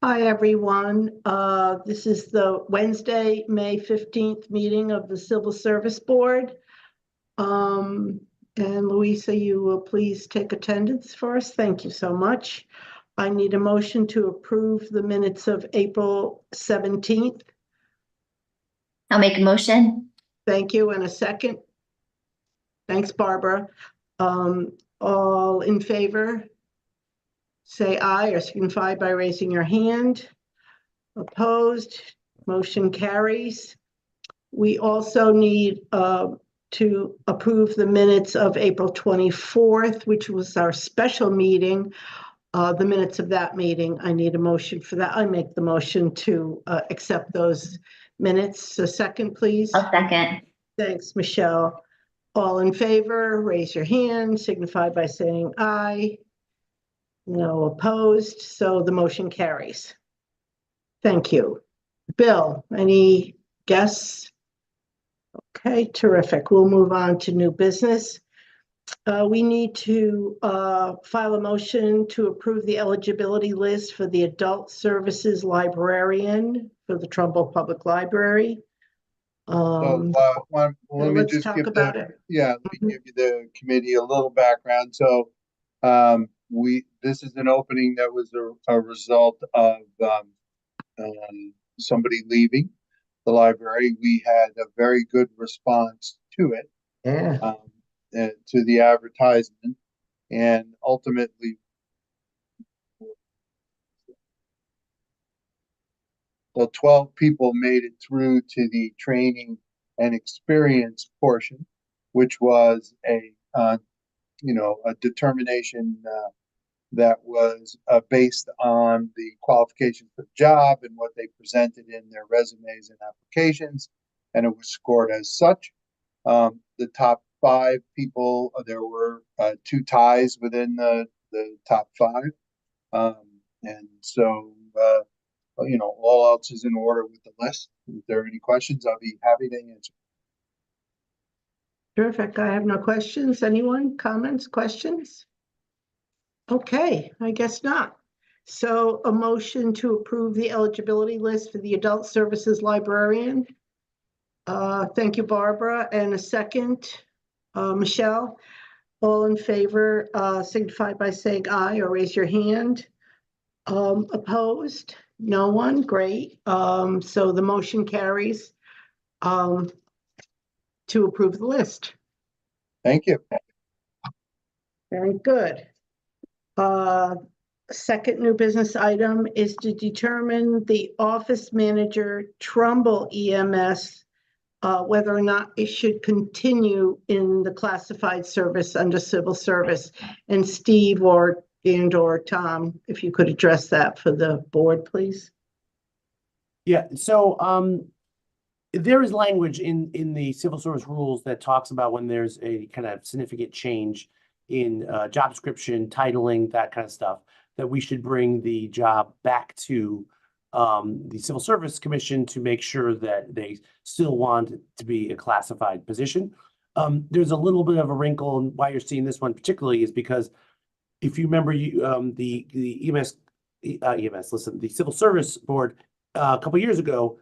Hi, everyone. This is the Wednesday, May 15th meeting of the Civil Service Board. And Louisa, you will please take attendance for us. Thank you so much. I need a motion to approve the minutes of April 17th. I'll make a motion. Thank you. And a second. Thanks, Barbara. All in favor? Say aye or signify by raising your hand. Opposed, motion carries. We also need to approve the minutes of April 24th, which was our special meeting. The minutes of that meeting, I need a motion for that. I make the motion to accept those minutes. A second, please. I'll second. Thanks, Michelle. All in favor, raise your hand, signify by saying aye. No opposed, so the motion carries. Thank you. Bill, any guests? Okay, terrific. We'll move on to new business. We need to file a motion to approve the eligibility list for the Adult Services Librarian for the Trumbull Public Library. Let me let's just talk give about it. let me give you the committee a little background. So this is an opening that was a result of somebody leaving the library. We had a very good response to it, to the advertisement, and ultimately, well, 12 people made it through to the training and experience portion, which was a determination that was based on the qualifications for the job and what they presented in their resumes and applications, and it was scored as such. The top 5 people, there were 2 ties within the top 5, and so all else is in order with the list. If there are any questions, I'll be happy to answer. Terrific. I have no questions. Anyone? Comments? Questions? Okay, I guess not. So a motion to approve the eligibility list for the Adult Services Librarian. Thank you, Barbara. And a second, Michelle. All in favor, signify by saying aye or raise your hand. Opposed? No one? Great. So the motion carries to approve the list. Thank you. Very good. Second new business item is to determine the office manager Trumbull EMS, whether or not it should continue in the classified service under civil service. And Steve or Tom, if you could address that for the board, please. Yeah, so there is language in the civil service rules that talks about when there's a kind of significant change in job description, titling, that kind of stuff, that we should bring the job back to the Civil Service Commission to make sure that they still want it to be a classified position. There's a little bit of a wrinkle, and why you're seeing this one particularly is because if you remember, the the Civil Service Board a couple years ago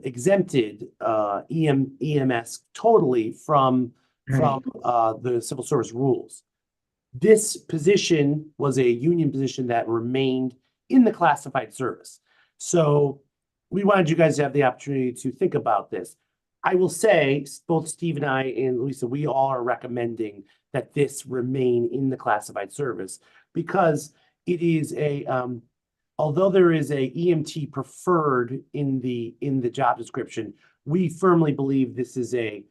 exempted EMS totally from the civil service rules. This position was a union position that remained in the classified service. So we wanted you guys to have the opportunity to think about this. I will say, both Steve and I and Lisa, we all are recommending that this remain in the classified service because it is although there is a EMT preferred in the job description, we firmly believe this is a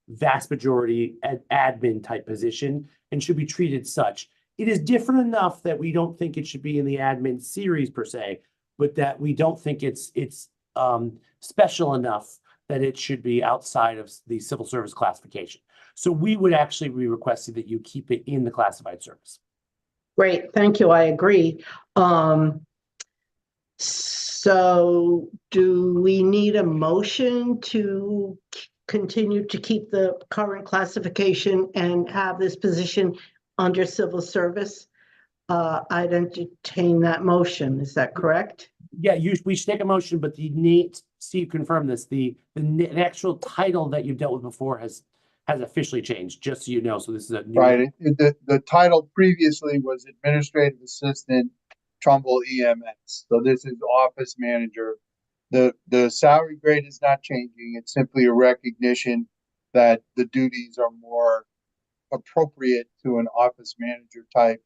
vast majority admin type position and should be treated such. It is different enough that we don't think it should be in the admin series per se, but that we don't think it's special enough that it should be outside of the civil service classification. So we would actually be requesting that you keep it in the classified service. Great, thank you. I agree. So do we need a motion to continue to keep the current classification and have this position under civil service? I'd entertain that motion. Is that correct? Yeah, we should take a motion, but Steve confirmed this, the actual title that you've dealt with before has officially changed, just so you know, so this is a new. Right, the title previously was Administrative Assistant Trumbull EMS, so this is Office Manager. The salary grade is not changing, it's simply a recognition that the duties are more appropriate to an office manager type.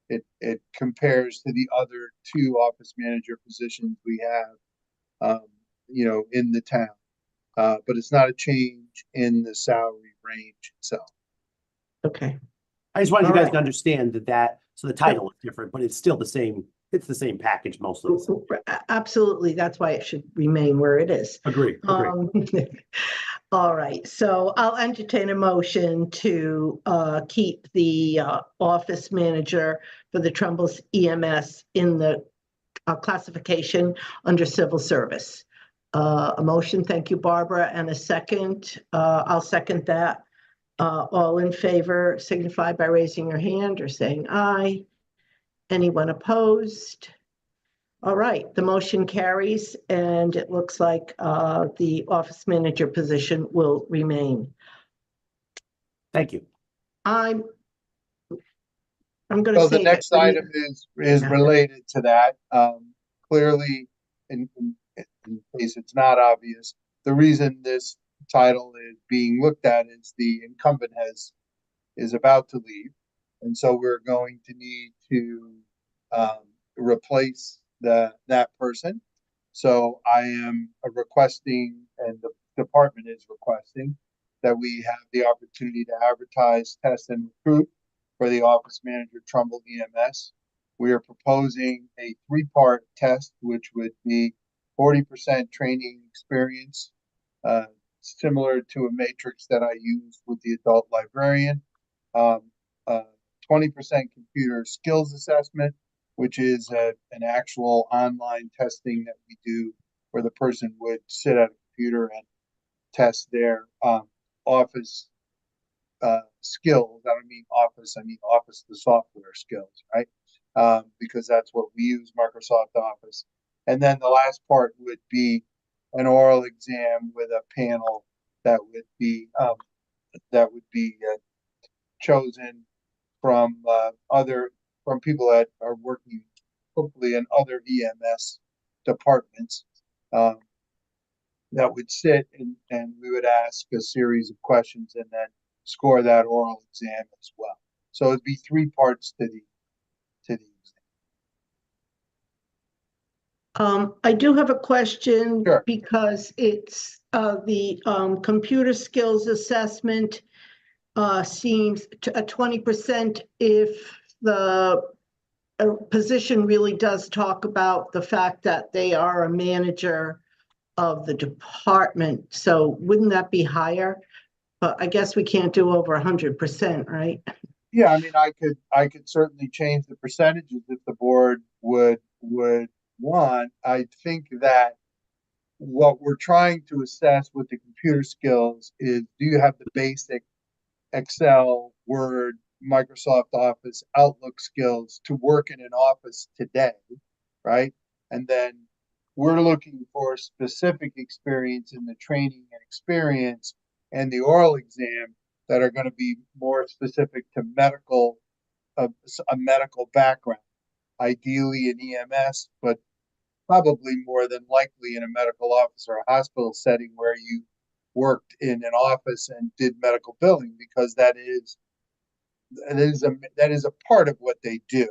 It compares to the other two office manager positions we have, in the town. But it's not a change in the salary range itself. Okay, I just wanted you guys Alright. to understand so the title is different, but it's still the same, it's the same package mostly. absolutely. That's why it should remain where it is. Agree. All right, so I'll entertain a motion to keep the office manager for the Trumbull's EMS in the classification under civil service. A motion, thank you, Barbara, and a second. I'll second that. All in favor signify by raising your hand or saying aye. Anyone opposed? All right, the motion carries, and it looks like the office manager position will remain. Thank you. I'm going to So say the next that item is related to that. Clearly, in case it's not obvious, the reason this title is being looked at is the incumbent is about to leave, and so we're going to need to replace that person. So I am requesting, and the department is requesting, that we have the opportunity to advertise, test, and recruit for the office manager Trumbull EMS. We are proposing a 3-part test, which would be 40% training experience, similar to a matrix that I use with the adult librarian, 20% computer skills assessment, which is an actual online testing that we do where the person would sit at a computer and test their office skills. I don't mean office, I mean office, the software skills, right? Because that's what we use, Microsoft Office. And then the last part would be an oral exam with a panel that would be chosen from people that are working hopefully in other EMS departments, that would sit and we would ask a series of questions and then score that oral exam as well. So it'd be 3 parts to the exam. I do have a question. Sure. Because it's the computer skills assessment seems to a 20% if the position really does talk about the fact that they are a manager of the department. So wouldn't that be higher? But I guess we can't do over 100%, right? Yeah, I mean, I could certainly change the percentages if the board would want. I think that what we're trying to assess with the computer skills is, do you have the basic Excel, Word, Microsoft Office, Outlook skills to work in an office today, right? And then we're looking for specific experience in the training and experience and the oral exam that are going to be more specific to a medical background, ideally in EMS, but probably more than likely in a medical office or a hospital setting where you worked in an office and did medical billing, because that is a part of what they do.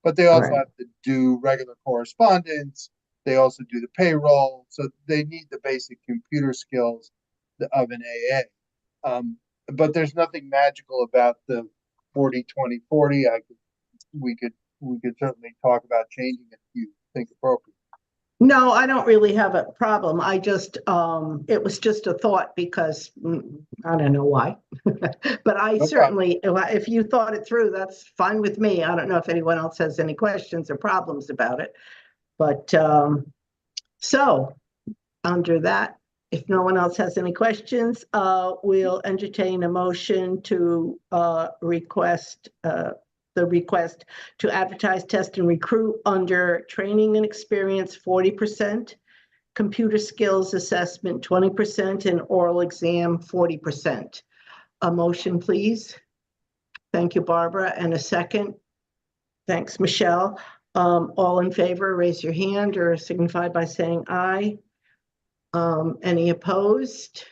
But they also have to do regular correspondence. They also do the payroll, so they need the basic computer skills of an AA. But there's nothing magical about the 40-20-40. We could certainly talk about changing it if you think appropriate. No, I don't really have a problem. I just, it was just a thought because I don't know why. But I certainly, if you thought it through, that's fine with me. I don't know if anyone else has any questions or problems about it. But so under that, if no one else has any questions, we'll entertain a motion to request the the request to advertise, test, and recruit under training and experience 40%, computer skills assessment 20%, and oral exam 40%. A motion, please. Thank you, Barbara. And a second. Thanks, Michelle. All in favor, raise your hand or signify by saying aye. Any opposed?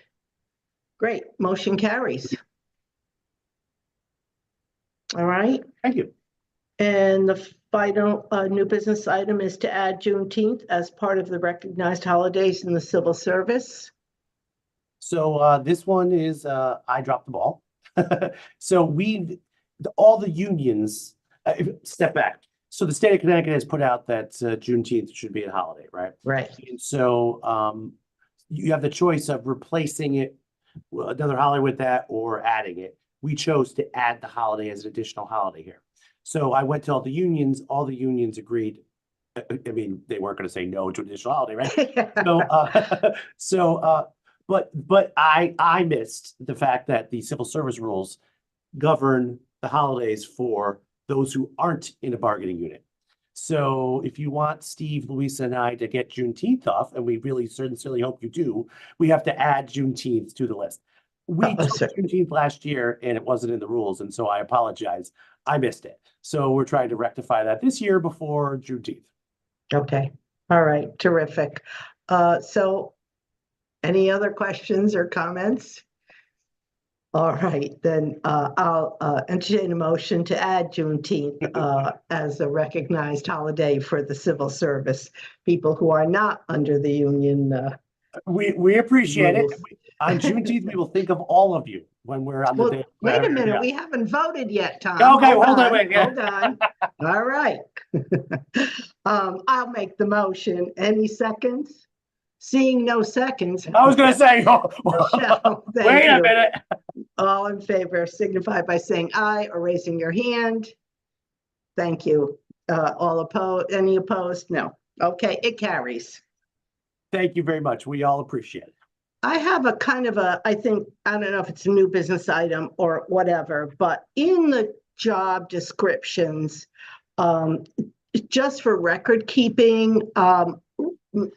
Great, motion carries. All right, Thank you. and the final new business item is to add Juneteenth as part of the recognized holidays in the civil service. So this one is I dropped the ball. So all the unions step back. So the state of Connecticut has put out that Juneteenth should be a holiday, right? Right. And so you have the choice of replacing it another holiday with that or adding it. We chose to add the holiday as an additional holiday here. So I went to all the unions agreed. I mean, they weren't going to say no to an additional holiday, right? But I missed the fact that the civil service rules govern the holidays for those who aren't in a bargaining unit. So if you want Steve, Louisa, and I to get Juneteenth off, and we really sincerely hope you do, we have to add Juneteenth to the list. We took Juneteenth last year and it wasn't in the rules, and so I apologize. I missed it. So we're trying to rectify that this year before Juneteenth. Okay, all right, terrific. So any other questions or comments? All right, then I'll entertain a motion to add Juneteenth as a recognized holiday for the civil service, people who are not under the union. We appreciate rules. it. On Juneteenth, we will think of all of you when we're on the Well, day. wait a minute, we haven't voted yet, Tom. Okay, hold on, wait, yeah. Hold on. All right. I'll make the motion. Any seconds? Seeing no seconds. I was going to say, Michelle, thank wait a you. minute. All in favor signify by saying aye or raising your hand. Thank you. All opposed? Any opposed? No. Okay, it carries. Thank you very much. We all appreciate it. I have a kind of I don't know if it's a new business item or whatever, but in the job descriptions, just for record keeping,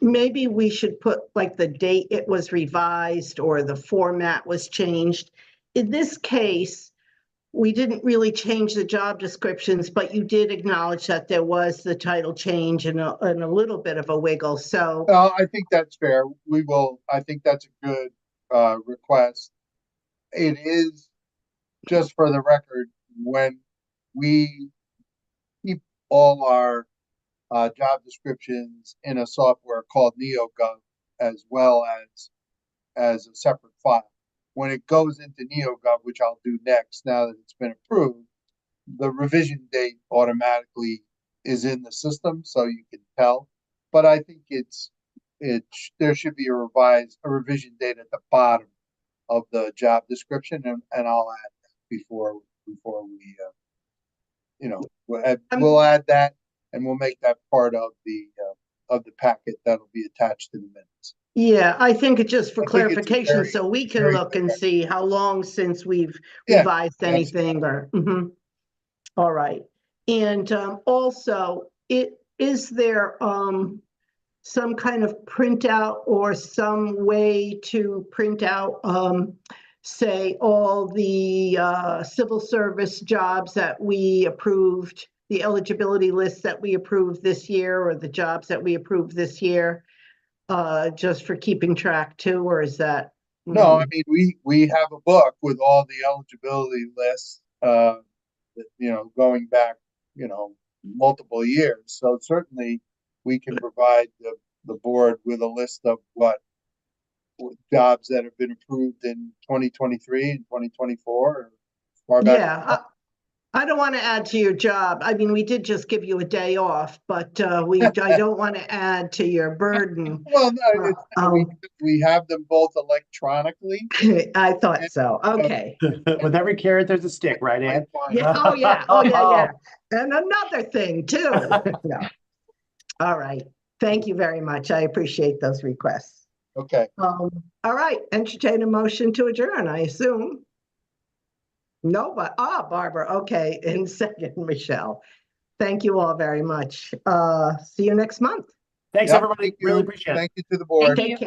maybe we should put like the date it was revised or the format was changed. In this case, we didn't really change the job descriptions, but you did acknowledge that there was the title change and a little bit of a wiggle. So I think that's fair. I think that's a good request. It is, just for the record, when we keep all our job descriptions in a software called NeoGov, as well as a separate file. When it goes into NeoGov, which I'll do next now that it's been approved, the revision date automatically is in the system, so you can tell. But I think there should be a revision date at the bottom of the job description, and I'll add that before we we'll add that, and we'll make that part of the packet that'll be attached to the minutes. yeah, I think it's just for I think it's clarification, very- so we can very look and correct. see how long since we've Yeah, revised anything or, all right. And also, is there some kind of printout or some way to print out, say, all the civil service jobs that we approved, the eligibility list that we approved this year, or the jobs that we approved this year? Just for keeping track too, or is that? No, I mean, we have a book with all the eligibility lists, going back, multiple years. So certainly we can provide the board with a list of what jobs that have been approved in 2023 and 2024. Or far back. Yeah, I don't want to add to your job. I mean, we did just give you a day off, but I don't want to add to your burden. Well, no, we have them both electronically. I thought so. Okay. With every carrot, there's a stick, right, Ann? Yeah. Oh, yeah. Oh, yeah. And another thing too. Yeah. All right. Thank you very much. I appreciate those requests. Okay. All right. Entertain a motion to adjourn, I assume. No, but, Barbara, okay, and second, Michelle. Thank you all very much. See you next month. Thanks, Yep, everybody. thank you. Really appreciate it. Thank you to the board. Take care.